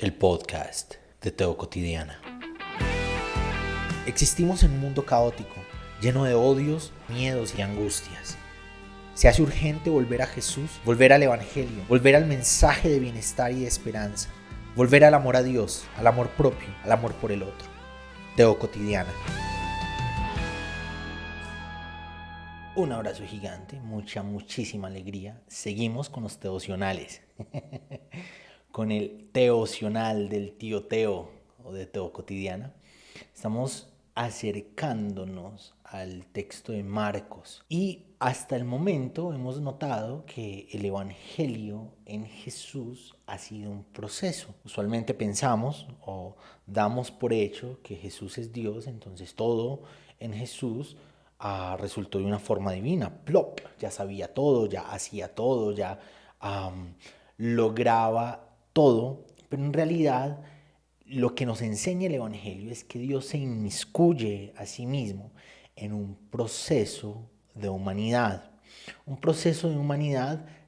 El podcast de Teo Cotidiana. Existimos en un mundo caótico, lleno de odios, miedos y angustias. Se hace urgente volver a Jesús, volver al Evangelio, volver al mensaje de bienestar y de esperanza, volver al amor a Dios, al amor propio, al amor por el otro. Teo Cotidiana. Un abrazo gigante, muchísima alegría. Seguimos con los devocionales. Con el devocional del tío Teo o de Teo Cotidiana. Estamos acercándonos al texto de Marcos y hasta el momento hemos notado que el evangelio en Jesús ha sido un proceso. Usualmente pensamos o damos por hecho que Jesús es Dios, entonces todo en Jesús resultó de una forma divina. Plop, ya sabía todo, ya hacía todo, ya lograba todo, pero en realidad lo que nos enseña el Evangelio es que Dios se inmiscuye a sí mismo en un proceso de humanidad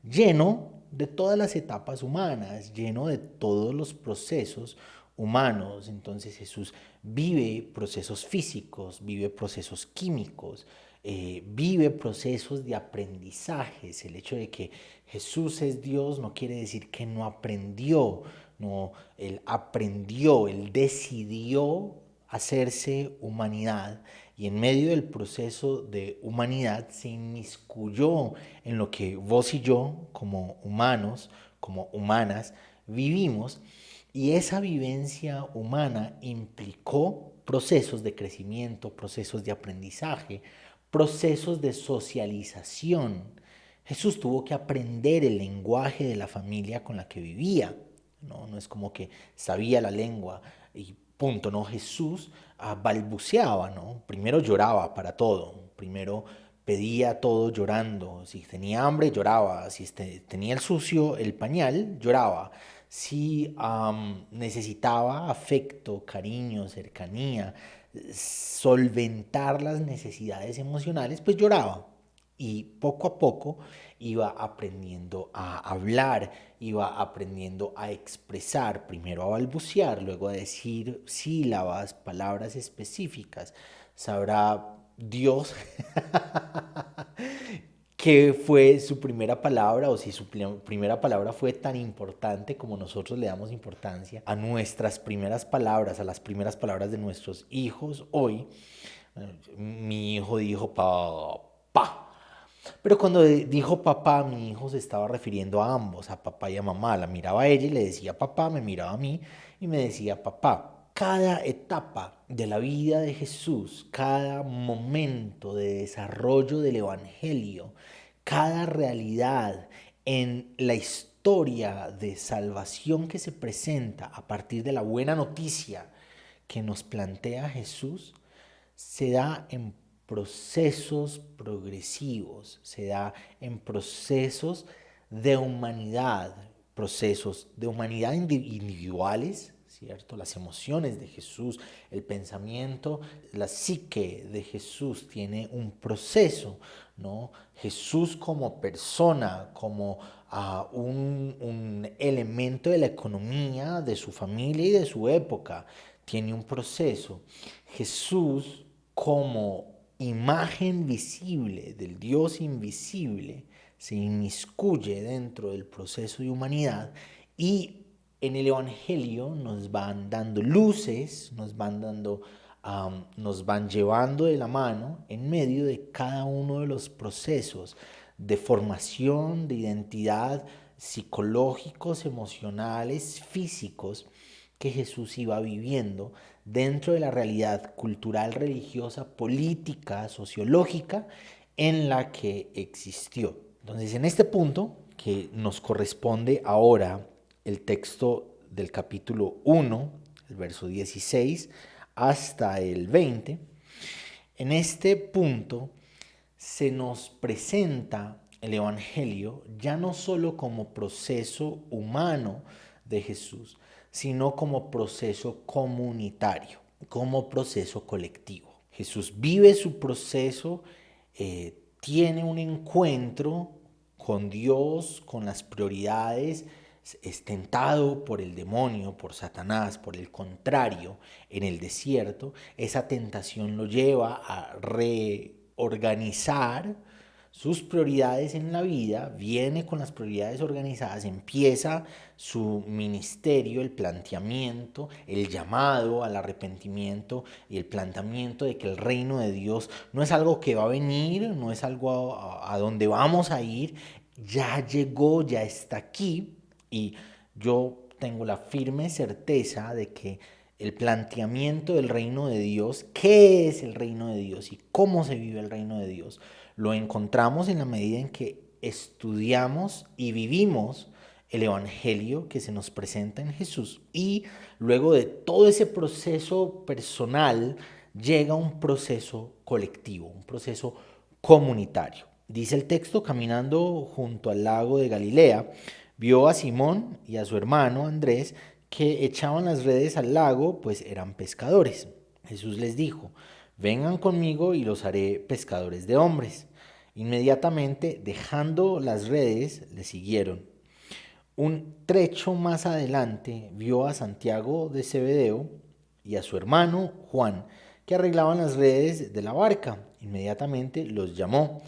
lleno de todas las etapas humanas, lleno de todos los procesos humanos. Entonces Jesús vive procesos físicos, vive procesos químicos, vive procesos de aprendizajes. El hecho de que Jesús es Dios no quiere decir que no aprendió, no, Él aprendió, Él decidió hacerse humanidad y en medio del proceso de humanidad se inmiscuyó en lo que vos y yo como humanos, como humanas, vivimos, y esa vivencia humana implicó procesos de crecimiento, procesos de aprendizaje, procesos de socialización. Jesús tuvo que aprender el lenguaje de la familia con la que vivía. No es como que sabía la lengua y punto, ¿no? Jesús balbuceaba, ¿no? Primero lloraba para todo, primero pedía todo llorando. Si tenía hambre, lloraba. Si tenía el sucio, el pañal, lloraba. Si necesitaba afecto, cariño, cercanía, solventar las necesidades emocionales, pues lloraba. Y poco a poco iba aprendiendo a hablar, iba aprendiendo a expresar, primero a balbucear, luego a decir sílabas, palabras específicas. Sabrá Dios qué fue su primera palabra o si su primera palabra fue tan importante como nosotros le damos importancia a nuestras primeras palabras, a las primeras palabras de nuestros hijos. Hoy, mi hijo dijo papá. Pero cuando dijo papá, mi hijo se estaba refiriendo a ambos, a papá y a mamá. La miraba a ella y le decía papá, me miraba a mí y me decía papá. Cada etapa de la vida de Jesús, cada momento de desarrollo del Evangelio, cada realidad en la historia de salvación que se presenta a partir de la buena noticia que nos plantea Jesús, se da en procesos progresivos, se da en procesos de humanidad individuales, ¿cierto? Las emociones de Jesús, el pensamiento, la psique de Jesús tiene un proceso, ¿no? Jesús como persona, como un elemento de la economía de su familia y de su época, tiene un proceso. Jesús como imagen visible del Dios invisible se inmiscuye dentro del proceso de humanidad y en el Evangelio nos van dando luces, nos van llevando de la mano en medio de cada uno de los procesos de formación, de identidad, psicológicos, emocionales, físicos que Jesús iba viviendo dentro de la realidad cultural, religiosa, política, sociológica en la que existió. Entonces, en este punto, que nos corresponde ahora el texto del capítulo 1, el verso 16 hasta el 20, en este punto se nos presenta el Evangelio ya no solo como proceso humano de Jesús, sino como proceso comunitario, como proceso colectivo. Jesús vive su proceso, tiene un encuentro con Dios, con las prioridades, es tentado por el demonio, por Satanás, por el contrario, en el desierto, esa tentación lo lleva a reorganizar sus prioridades en la vida, viene con las prioridades organizadas, empieza su ministerio, el planteamiento, el llamado al arrepentimiento y el planteamiento de que el reino de Dios no es algo que va a venir, no es algo a donde vamos a ir, ya llegó, ya está aquí. Y yo tengo la firme certeza de que el planteamiento del reino de Dios, qué es el reino de Dios y cómo se vive el reino de Dios, lo encontramos en la medida en que estudiamos y vivimos el evangelio que se nos presenta en Jesús. Y luego de todo ese proceso personal llega un proceso colectivo, un proceso comunitario. Dice el texto: caminando junto al lago de Galilea, vio a Simón y a su hermano Andrés que echaban las redes al lago, pues eran pescadores. Jesús les dijo: vengan conmigo y los haré pescadores de hombres. Inmediatamente, dejando las redes, le siguieron. Un trecho más adelante vio a Santiago de Zebedeo y a su hermano Juan, que arreglaban las redes de la barca. Inmediatamente los llamó,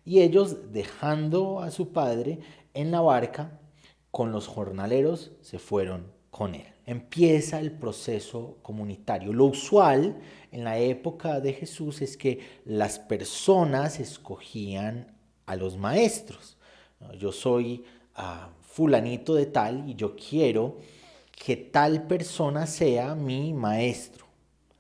y ellos, dejando a su padre en la barca con los jornaleros, se fueron con él. Empieza el proceso comunitario. Lo usual en la época de Jesús es que las personas escogían a los maestros. Yo soy fulanito de tal y yo quiero que tal persona sea mi maestro,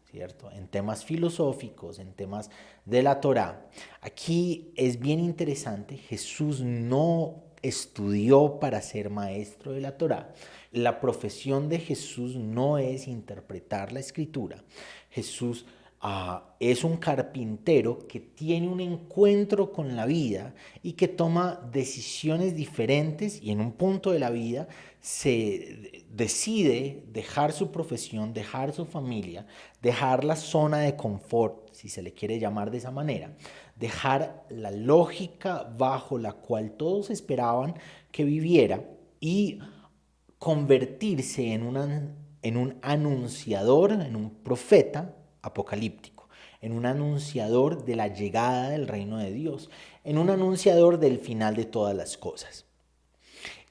¿cierto? En temas filosóficos, en temas de la Torá. Aquí es bien interesante, Jesús no estudió para ser maestro de la Torá. La profesión de Jesús no es interpretar la escritura. Jesús es un carpintero que tiene un encuentro con la vida y que toma decisiones diferentes, y en un punto de la vida se decide dejar su profesión, dejar su familia, dejar la zona de confort, si se le quiere llamar de esa manera, dejar la lógica bajo la cual todos esperaban que viviera y convertirse en un anunciador, en un profeta apocalíptico, en un anunciador de la llegada del reino de Dios, en un anunciador del final de todas las cosas.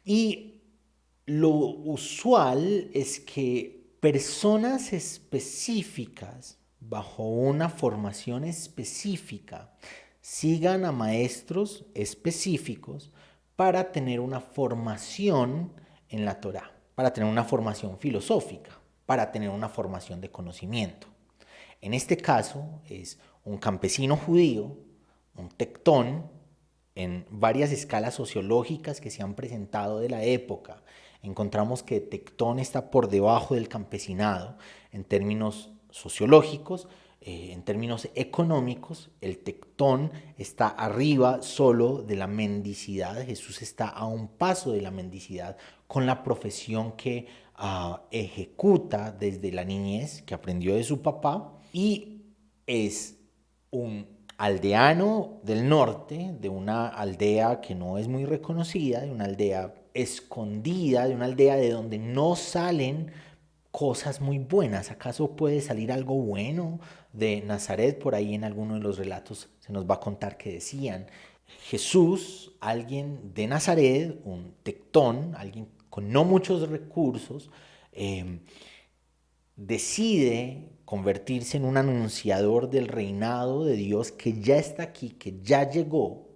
Y lo usual es que personas específicas, bajo una formación específica, sigan a maestros específicos para tener una formación en la Torá, para tener una formación filosófica, para tener una formación de conocimiento. En este caso es un campesino judío, un tectón, en varias escalas sociológicas que se han presentado de la época. Encontramos que tectón está por debajo del campesinado en términos sociológicos. En términos económicos, el tectón está arriba solo de la mendicidad. Jesús está a un paso de la mendicidad con la profesión que ejecuta desde la niñez, que aprendió de su papá, y es un aldeano del norte, de una aldea que no es muy reconocida, de una aldea escondida, de una aldea de donde no salen cosas muy buenas. ¿Acaso puede salir algo bueno de Nazaret? Por ahí en alguno de los relatos se nos va a contar que decían: Jesús, alguien de Nazaret, un tectón, alguien con no muchos recursos, decide convertirse en un anunciador del reinado de Dios que ya está aquí, que ya llegó.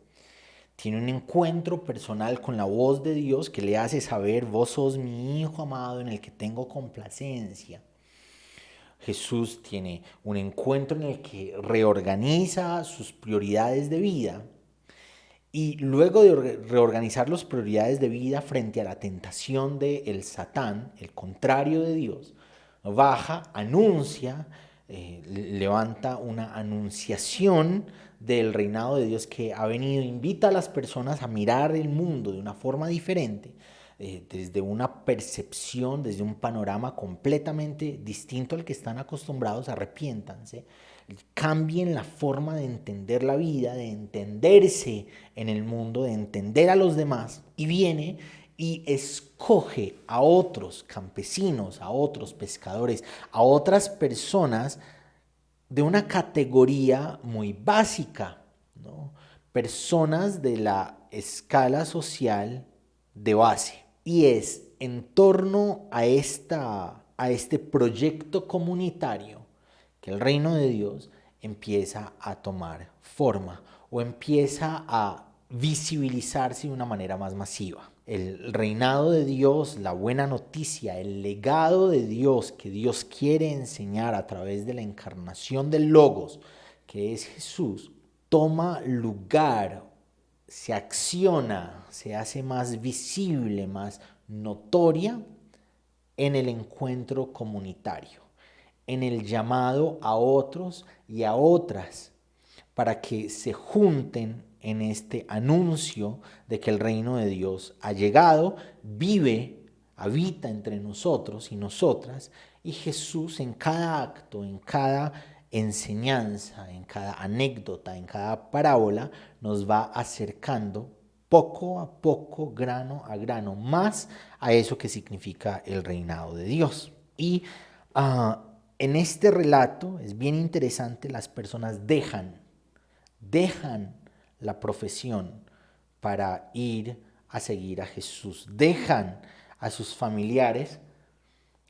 Tiene un encuentro personal con la voz de Dios que le hace saber: vos sos mi hijo amado en el que tengo complacencia. Jesús tiene un encuentro en el que reorganiza sus prioridades de vida, y luego de reorganizar las prioridades de vida frente a la tentación del Satán, el contrario de Dios, baja, anuncia, levanta una anunciación del reinado de Dios que ha venido, invita a las personas a mirar el mundo de una forma diferente, desde una percepción, desde un panorama completamente distinto al que están acostumbrados. Arrepiéntanse, cambien la forma de entender la vida, de entenderse en el mundo, de entender a los demás, y viene y escoge a otros campesinos, a otros pescadores, a otras personas de una categoría muy básica, ¿no? Personas de la escala social de base. Y es en torno a este proyecto comunitario que el reino de Dios empieza a tomar forma o empieza a visibilizarse de una manera más masiva. El reinado de Dios, la buena noticia, el legado de Dios que Dios quiere enseñar a través de la encarnación del Logos, que es Jesús, toma lugar, se acciona, se hace más visible, más notoria en el encuentro comunitario, en el llamado a otros y a otras para que se junten en este anuncio de que el reino de Dios ha llegado, vive, habita entre nosotros y nosotras, y Jesús en cada acto, en cada enseñanza, en cada anécdota, en cada parábola, nos va acercando poco a poco, grano a grano, más a eso que significa el reinado de Dios. Y en este relato es bien interesante, las personas dejan la profesión para ir a seguir a Jesús, dejan a sus familiares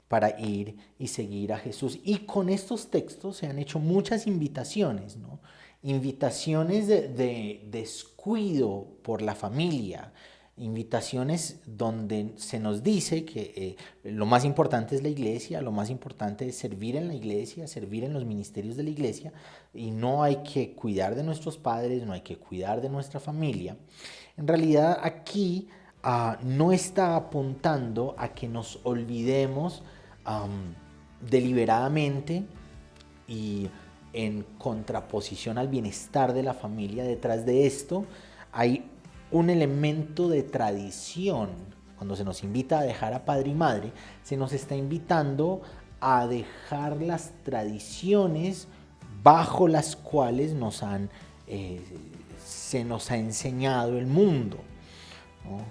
para ir y seguir a Jesús. Y con estos textos se han hecho muchas invitaciones, ¿no? Invitaciones de descuido por la familia, invitaciones donde se nos dice que lo más importante es la iglesia, lo más importante es servir en la iglesia, servir en los ministerios de la iglesia, y no hay que cuidar de nuestros padres, no hay que cuidar de nuestra familia. En realidad aquí no está apuntando a que nos olvidemos deliberadamente y en contraposición al bienestar de la familia. Detrás de esto hay un elemento de tradición. Cuando se nos invita a dejar a padre y madre, se nos está invitando a dejar las tradiciones bajo las cuales se nos ha enseñado el mundo, ¿no?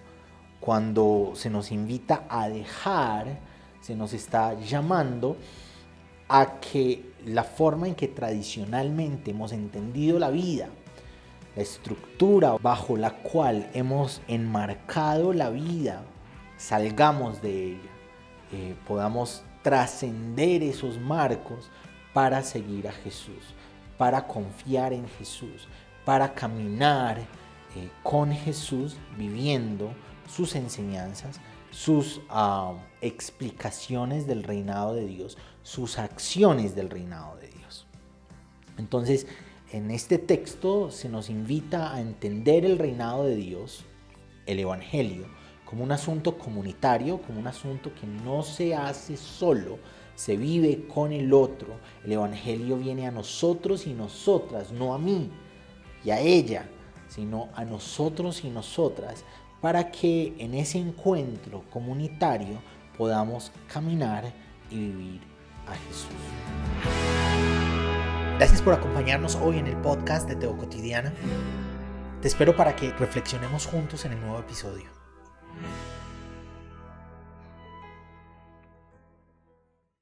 Cuando se nos invita a dejar, se nos está llamando a que la forma en que tradicionalmente hemos entendido la vida, la estructura bajo la cual hemos enmarcado la vida, salgamos de ella, podamos trascender esos marcos para seguir a Jesús, para confiar en Jesús, para caminar con Jesús, viviendo sus enseñanzas, sus explicaciones del reinado de Dios, sus acciones del reinado de Dios. Entonces, en este texto se nos invita a entender el reinado de Dios, el Evangelio, como un asunto comunitario, como un asunto que no se hace solo, se vive con el otro. El Evangelio viene a nosotros y nosotras, no a mí y a ella, sino a nosotros y nosotras, para que en ese encuentro comunitario podamos caminar y vivir a Jesús. Gracias por acompañarnos hoy en el podcast de Teo Cotidiana. Te espero para que reflexionemos juntos en el nuevo episodio.